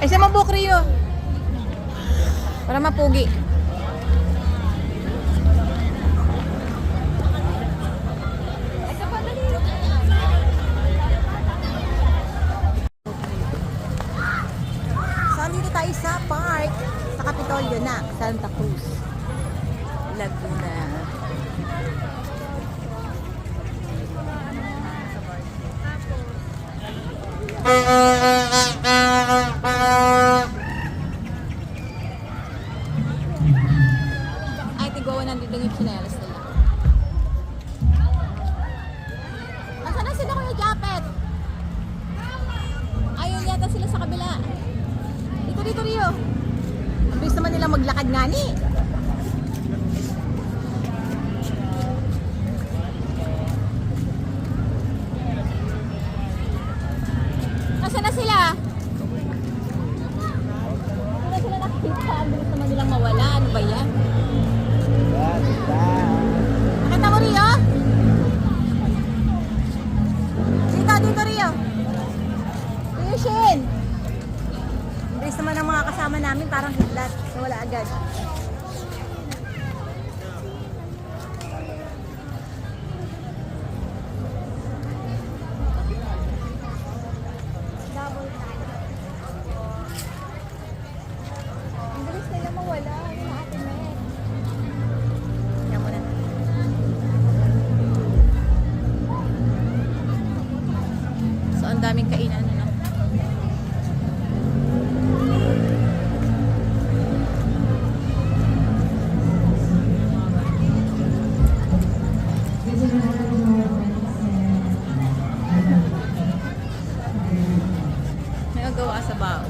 Ay, sa mabuk Rio. Para mapugi. So, dito tayo sa park. Sa Capitolio na, Santa Cruz, Laguna. Ay, tigawa nandito yung chinelas nila. Nasaan na sila, Kuya Japet? Ayun yata sila sa kabila. Dito, Rio. Ang bilis naman nilang maglakad nga ni. Nasaan na sila? Hindi na sila nakikita. Ang bilis naman nilang mawala. Ano ba yan? Nakita mo, Rio? Dito, Rio. Rio Shin. Ang bilis naman ng mga kasama namin. Parang hidlat. Wala agad. Ang bilis nila mawala. Yung atin na yan. Yan muna. So, ang daming kainan. Ano? May magawa sa bao.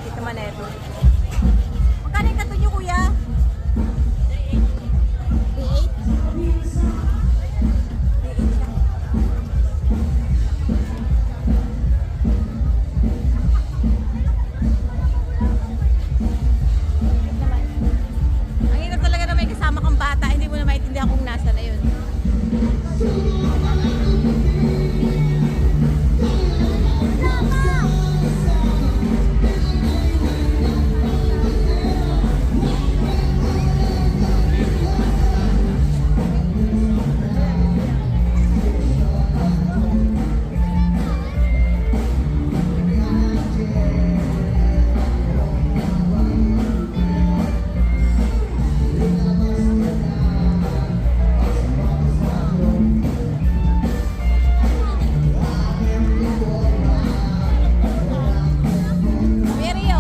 Kita man ito. Magkano yung kato nyo, kuya? 3.8? Ang hirap talaga na may kasama kang bata. Hindi mo na maintindihan kung nasa na yun. Rio.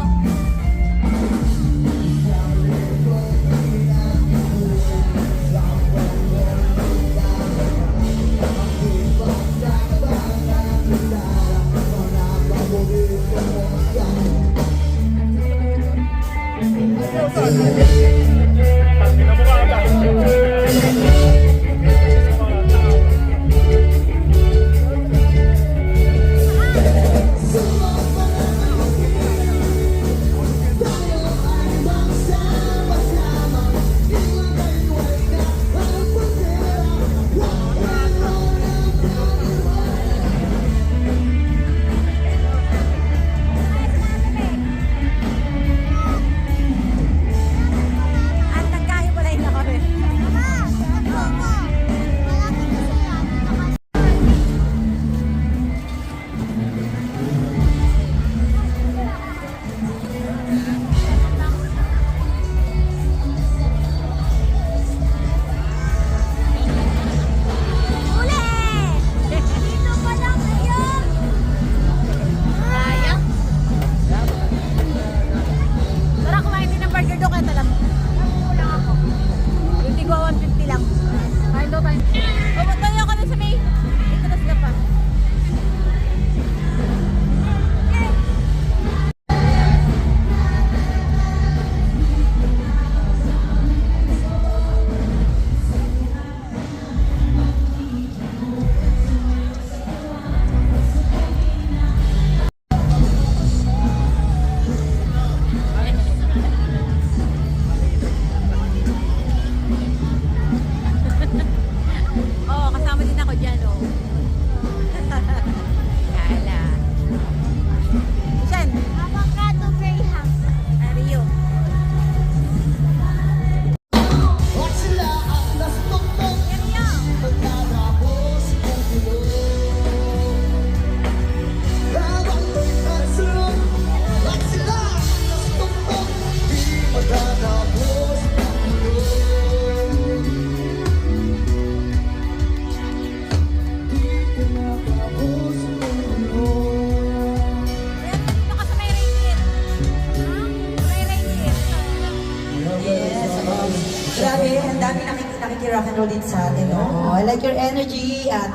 mag-enroll dito sa atin. Oo. I like your energy at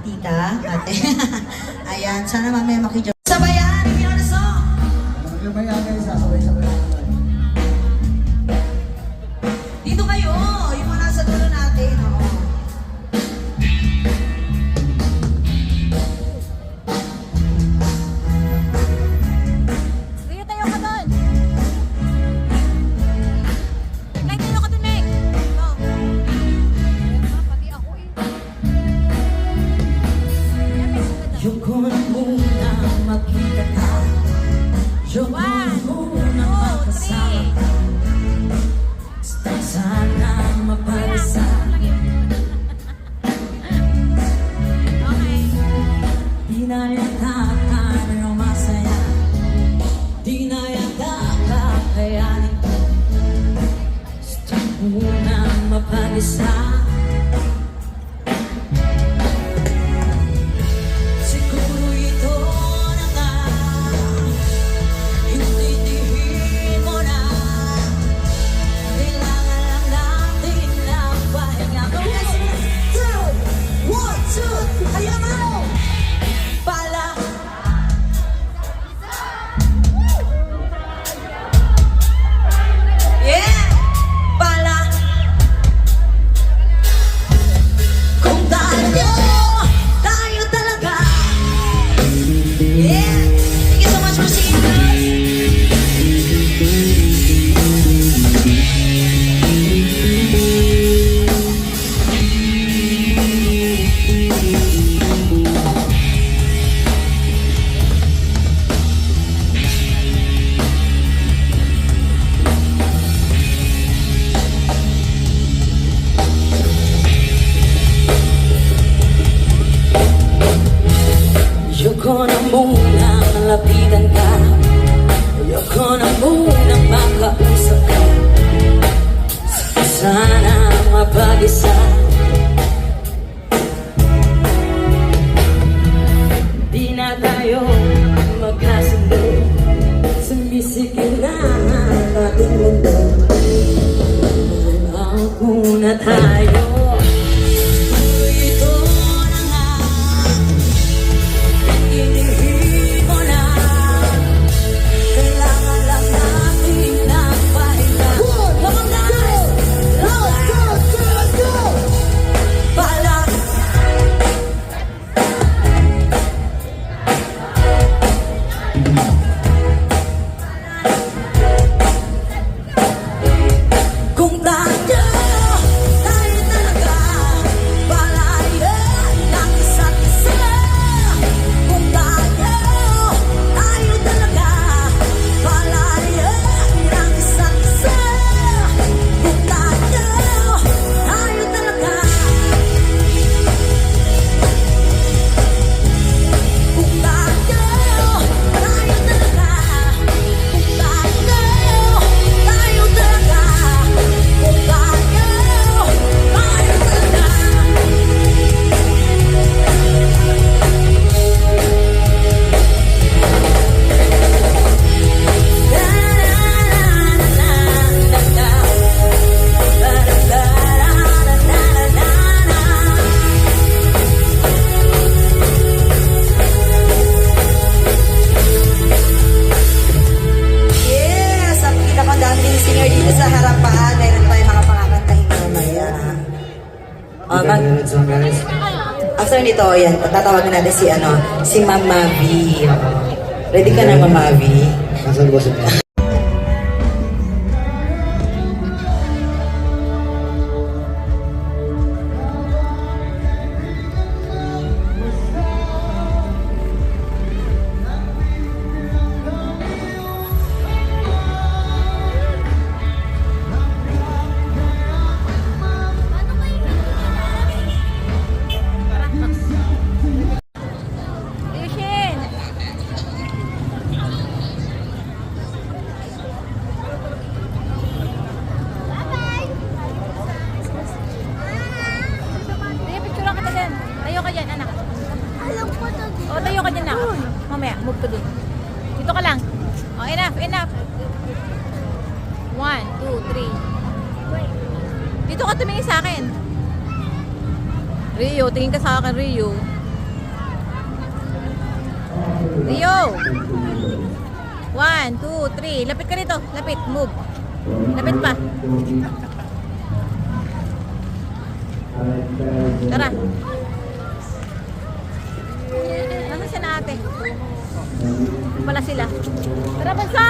tita, ate. Ayan, sana mamaya makijoin. Sabayan, if you want a song. Dito kayo, yung mga nasa dulo natin. Oo. Rio, tayo ka doon. Meg, tayo ka doon, Meg. Go. Pati ako eh. Yoko na muna makita ka. Yoko na muna makasama ka. Sana mapalasa. Okay. Di na yata ka masaya. Di na yata kakayanin ko. Gusto muna mapalisa. Siguro ito na nga. Intindihin mo na. Kailangan lang natin ng pahinga. One, two, ayaw mo! Pala! Yeah! Pala! Kung tayo talaga! Yeah! Thank you so much for seeing us! Ayoko na munang lapitan ka. Ayoko na munang makausap ka. Sana mapag-isa. Di na tayo magkasundo. Sumisigil na ang ating mundo. Out muna tayo. Ito na nga. Inihihim mo na. Kailangan lang natin ng pahinga. Come on guys! Let's go! Pala! Kung tayo talaga, palayan ng isa't isa. Kung tayo talaga, palayan ng isa't isa. Kung tayo talaga, kung tayo talaga, kung tayo talaga, kung tayo talaga. Yes! Ang kita ko dancing singer dito sa harapan. Meron tayong mga pangakantahin mamaya. After nito, yan, tatawagan natin si Ma'am Mavi. Ready ka na, Ma'am Mavi? Nasaan ba siya? Yushin! Sige, picture lang kita din. Tayo ka dyan, anak. O, tayo ka dyan, anak. Mamaya, move to dun. Dito ka lang. O, enough, enough. 1, 2, 3. Dito ka tumingin sa akin. Rio, tingin ka sa akin, Rio. Rio! 1, 2, 3. Lapit ka dito. Lapit. Move. Lapit pa. Tara. Nasaan si na ate? Pala sila. Tara, bansa!